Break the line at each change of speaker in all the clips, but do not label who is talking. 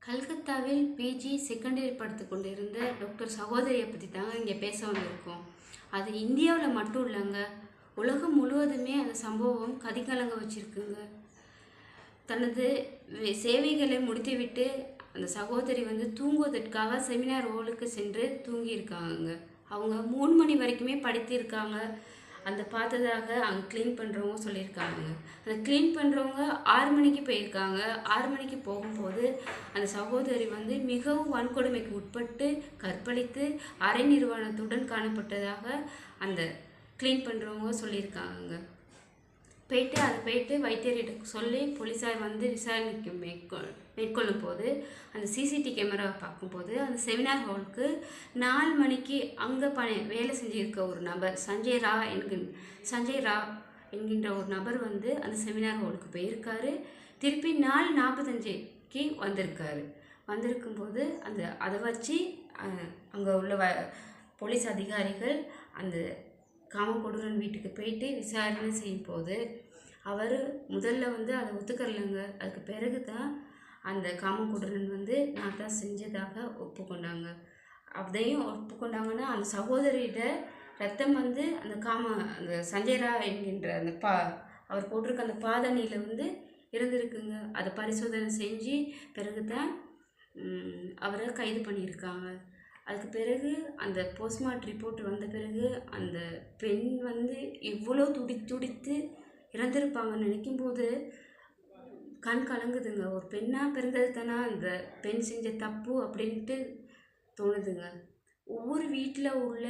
கல்கத்தாவில் PG second year படித்து கொண்டிருந்த டாக்டர் சகோதரியை பற்றி தாங்க இங்கே பேச வந்திருக்கோம். அது இந்தியாவில் மட்டும் இல்லைங்க, உலகம் முழுவதுமே அந்த சம்பவம் கதிகலங்க வச்சுருக்குங்க. தனது சேவைகளை முடித்துவிட்டு அந்த சகோதரி தூங்குவதற்காக செமினார் ஹாலுக்கு சென்று தூங்கியிருக்காங்க. அவங்க 3 மணி வரைக்குமே படித்திருக்காங்க. அந்த பார்த்ததாக அங்கே க்ளீன் பண்ணுறவங்க சொல்லியிருக்காங்க. அந்த க்ளீன் பண்ணுறவங்க 6 மணிக்கு போயிருக்காங்க. 6 மணிக்கு போகும்போது அந்த சகோதரி மிகவும் வன்கொடுமைக்கு உட்பட்டு கற்பழித்து அரை நிர்வாணத்துடன் காணப்பட்டதாக அந்த க்ளீன் பண்ணுறவங்க சொல்லியிருக்காங்க. போயிட்டு வைத்தியரிடம் சொல்லி போலீஸார் விசாரணைக்கு மேற்கொள்ளும் போது அந்த சிசிடிவி கேமராவை பார்க்கும்போது அந்த செமினார் ஹாலுக்கு 4 மணிக்கு அங்கே வேலை செஞ்சுருக்க ஒரு நபர் சஞ்சய் ரா என்கின்ற ஒரு நபர் அந்த செமினார் ஹாலுக்கு போயிருக்காரு. திருப்பி 4:45க்கு வந்திருக்கும்போது அதை வச்சு அங்கே உள்ள போலீஸ் அதிகாரிகள் அந்த காமக்கொடூரன் வீட்டுக்கு போயிட்டு விசாரணை செய்யும் போது அவர் முதல்ல அதை ஒத்துக்கரலைங்க. அதுக்கு பிறகு தான் அந்த காமக்கொடூரன் நான் தான் செஞ்சதாக ஒப்புக்கொண்டாங்க. அதையும் ஒப்புக்கொண்டாங்கன்னா அந்த சகோதரியிட ரத்தம் அந்த சஞ்சய்ரா என்கின்ற அந்த அவர் போட்டிருக்க அந்த பாதணியில் இருந்திருக்குங்க. அதை பரிசோதனை செஞ்சு பிறகு தான் அவரை கைது பண்ணியிருக்காங்க. அதுக்கு பிறகு அந்த போஸ்ட்மார்ட்டம் ரிப்போர்ட் வந்த பிறகு அந்த பெண் எவ்வளோ துடித்து இறந்திருப்பாங்கன்னு நினைக்கும்போது கண் கலங்குதுங்க. ஒரு பெண்ணாக பிறந்தது தானே அந்த பெண் செஞ்ச தப்பு அப்படின்ட்டு தோணுதுங்க. ஒவ்வொரு வீட்டில் உள்ள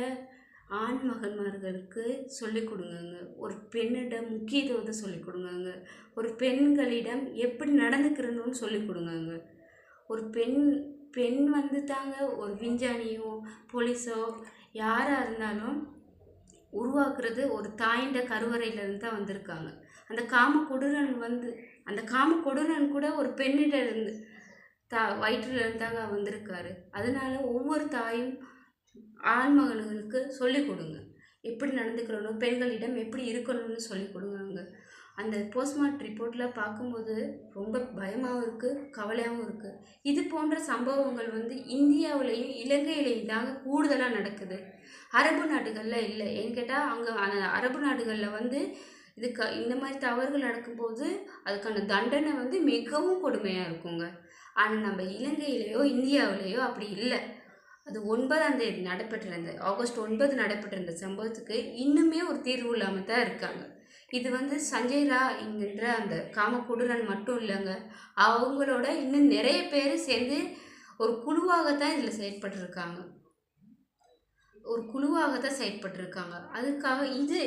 ஆண் மகன்மார்களுக்கு சொல்லிக் கொடுங்கங்க. ஒரு பெண்ணிடம் முக்கியத்துவத்தை சொல்லிக் கொடுங்கங்க. ஒரு பெண்களிடம் எப்படி நடந்துக்கிறணும்னு சொல்லிக் கொடுங்கங்க. ஒரு பெண் தாங்க ஒரு விஞ்ஞானியோ போலீஸோ யாராக இருந்தாலும் உருவாக்குறது ஒரு தாயின்ற கருவறையிலேருந்து தான் வந்திருக்காங்க. அந்த காமக்கொடூரன் கூட ஒரு பெண்ணிடம் இருந்து வயிற்றிலிருந்து தாங்க வந்திருக்காரு. அதனால ஒவ்வொரு தாயும் ஆண்மகன்களுக்கு சொல்லிக் கொடுங்க, எப்படி நடந்துக்கிறணும், பெண்களிடம் எப்படி இருக்கணும்னு சொல்லிக் கொடுங்க. அந்த போஸ்ட்மார்ட்டம் ரிப்போர்ட்டில் பார்க்கும்போது ரொம்ப பயமாகவும் இருக்குது, கவலையாகவும் இருக்குது. இது போன்ற சம்பவங்கள் இந்தியாவிலையும் இலங்கையிலையும் தாங்க கூடுதலாக நடக்குது. அரபு நாடுகளில் இல்லை. ஏன்னு கேட்டால் அங்கே அரபு நாடுகளில் இந்த மாதிரி தவறுகள் நடக்கும்போது அதுக்கான தண்டனை மிகவும் கொடுமையாக இருக்குங்க. ஆனால் நம்ம இலங்கையிலையோ இந்தியாவிலேயோ அப்படி இல்லை. அது 9ஆம் தேதி நடைபெற்றிருந்த ஆகஸ்ட் 9 நடைபெற்றிருந்த சம்பவத்துக்கு இன்னுமே ஒரு தீர்வு இல்லாமல் தான் இருக்காங்க. இது சஞ்சய் ரா என்கின்ற அந்த காமக்கொடூரன் மட்டும் இல்லைங்க, அவங்களோட இன்னும் நிறைய பேர் சேர்ந்து ஒரு குழுவாகத்தான் இதில் செயல்பட்டுருக்காங்க. அதுக்காக இது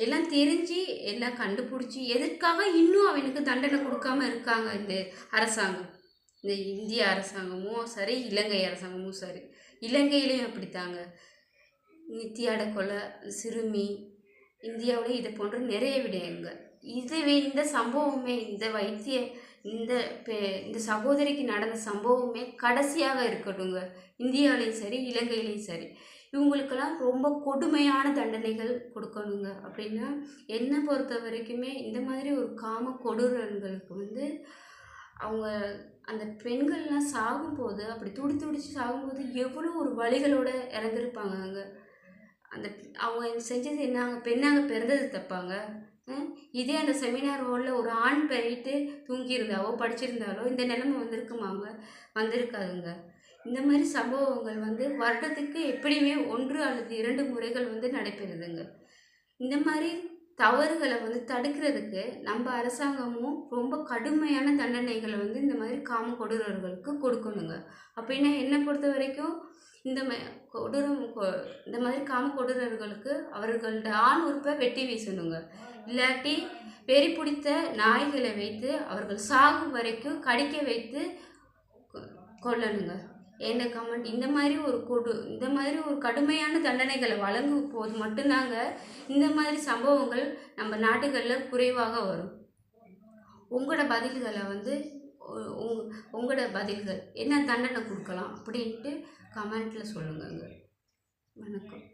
எல்லாம் தெரிஞ்சு எல்லாம் கண்டுபிடிச்சி எதற்காக இன்னும் அவனுக்கு தண்டனை கொடுக்காம இருக்காங்க இந்த அரசாங்கம். இந்த இந்திய அரசாங்கமும் சரி, இலங்கை அரசாங்கமும் சரி. இலங்கையிலையும் அப்படித்தாங்க. நித்தியாட கொலை, சிறுமி, இந்தியாவில் இது போன்ற நிறைய விடயங்கள். இந்த சம்பவமே இந்த சகோதரிக்கு நடந்த சம்பவமே கடைசியாக இருக்கட்டுங்க. இந்தியாவிலையும் சரி, இலங்கையிலையும் சரி. இவங்களுக்கெல்லாம் ரொம்ப கொடுமையான தண்டனைகள் கொடுக்கணுங்க. அப்படின்னா என்னை பொறுத்த வரைக்குமே இந்த மாதிரி ஒரு காம கொடூரன்களுக்கு அவங்க அந்த பெண்கள்லாம் சாகும்போது அப்படி துடிச்சு சாகும்போது எவ்வளோ ஒரு வலிகளோடு இறந்துருப்பாங்க. அவங்க செஞ்சது என்னங்க, பெண்ணாக பிறந்தது தப்பாங்க. இதே அந்த செமினார் ஹாலில் ஒரு ஆண் போயிட்டு தூங்கியிருந்தாவோ படிச்சிருந்தாலோ இந்த நிலைமை வந்திருக்காதுங்க. இந்த மாதிரி சம்பவங்கள் வருடத்துக்கு எப்படியுமே 1 அல்லது 2 முறைகள் நடைபெறுதுங்க. இந்த மாதிரி தவறுகளை தடுக்கிறதுக்கு நம்ம அரசாங்கமும் ரொம்ப கடுமையான தண்டனைகளை இந்த மாதிரி காம கொடூரர்களுக்கு கொடுக்கணுங்க. அப்படின்னா என்னை பொறுத்த வரைக்கும் இந்த மாதிரி காம கொடூரர்களுக்கு அவர்களோட ஆண் உறுப்பை வெட்டி வீசணுங்க. இல்லாட்டி வெறி பிடித்த நாய்களை வைத்து அவர்கள் சாகும் வரைக்கும் கடிக்க வைத்து கொல்லணுங்க. என்ன கமெண்ட் இந்த மாதிரி ஒரு கடுமையான தண்டனைகளை வழங்கும் போது மட்டும்தாங்க இந்த மாதிரி சம்பவங்கள் நம்ம நாடுகளில் குறைவாக வரும். உங்களோட பதில்கள் என்ன தண்டனை கொடுக்கலாம் அப்படின்ட்டு கமெண்ட்டில் சொல்லுங்கங்க. வணக்கம்.